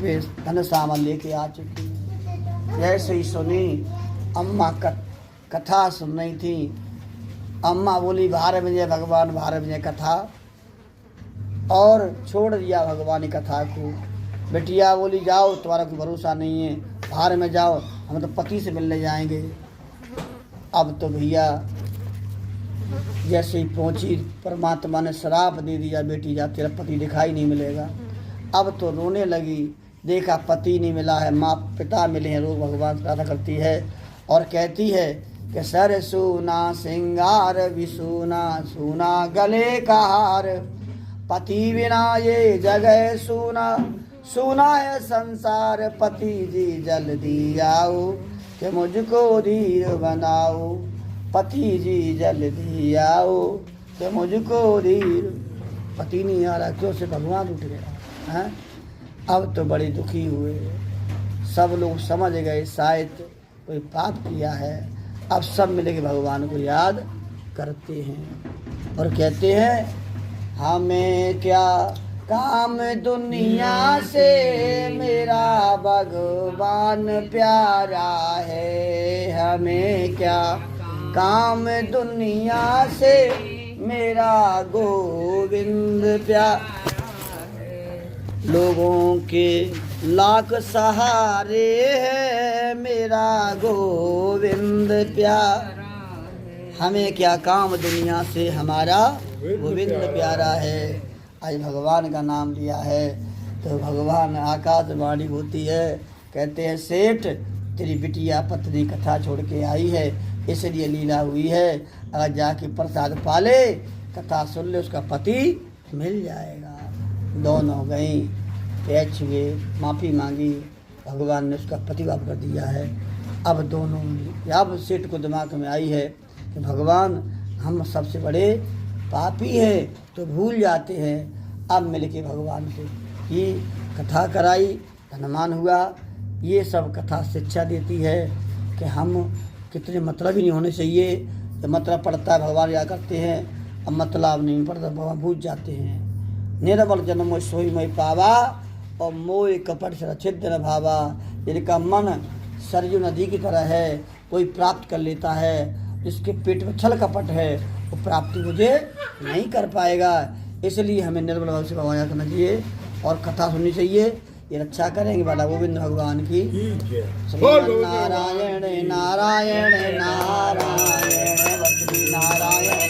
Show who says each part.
Speaker 1: पे धन सामान लेके आ चुकी है। जैसे ही सुनी अम्मा कथा सुन रही थी। अम्मा बोली 12 बजे भगवान 12 बजे कथा, और छोड़ दिया भगवान की कथा को। बेटिया बोली जाओ, तुम्हारा कोई भरोसा नहीं है, बाहर में जाओ, हम तो पति से मिलने जाएंगे। अब तो भैया जैसे ही पहुंची, परमात्मा ने श्राप दे दिया, बेटी जा तेरा पति दिखाई नहीं मिलेगा। अब तो रोने लगी, देखा पति नहीं मिला है, माँ पिता मिले हैं, रोज भगवान से प्रार्थना करती है और कहती है कि सर सोना सिंगार भी सोना, सोना गले का हार, पति बिना ये जगह सोना, सोना है संसार, पति जी जल्दी आओ कि मुझको धीर बनाओ, पति जी जल्दी आओ कि मुझको धीर। पति नहीं आ रहा, क्यों से भगवान उठ गया है। अब तो बड़े दुखी हुए, सब लोग समझ गए शायद कोई पाप किया है। अब सब मिलके भगवान को याद करते हैं और कहते हैं हमें क्या काम दुनिया से, मेरा भगवान प्यारा है, हमें क्या काम दुनिया से, मेरा गोविंद प्यारा है। लोगों के लाख सहारे है, मेरा गोविंद प्यारा, हमें क्या काम दुनिया से, हमारा गोविंद प्यारा है। आज भगवान का नाम लिया है तो भगवान आकाशवाणी होती है, कहते हैं सेठ तेरी बिटिया पत्नी कथा छोड़ के आई है, इसलिए लीला हुई है, अगर जाके प्रसाद पाले, कथा सुन ले, उसका पति मिल जाएगा। दोनों गई, पैच हुए, माफ़ी मांगी, भगवान ने उसका पति वापस कर दिया है। अब दोनों, अब सेठ को दिमाग में आई है कि भगवान हम सबसे बड़े पापी है तो भूल जाते हैं। अब मिलके भगवान से की कथा कराई, धनमान हुआ। ये सब कथा शिक्षा देती है कि हम कितने मतलब ही नहीं होने चाहिए। जब मतलब पड़ता है भगवान या करते हैं, अब मतलब नहीं पड़ता भगवान भूल जाते हैं। निर्बल जन्म सोई मई पावा, और मोह कपट से छिद्र न भावा। जिनका मन सरयू नदी की तरह है, कोई प्राप्त कर लेता है, जिसके पेट में छल कपट है, वो प्राप्ति मुझे नहीं कर पाएगा। इसलिए हमें निर्बल भाव से भगवान करना चाहिए और कथा सुननी चाहिए। ये रक्षा करेंगे बाला गोविंद भगवान की। नारायण नारायण नारायण बद्री नारायण।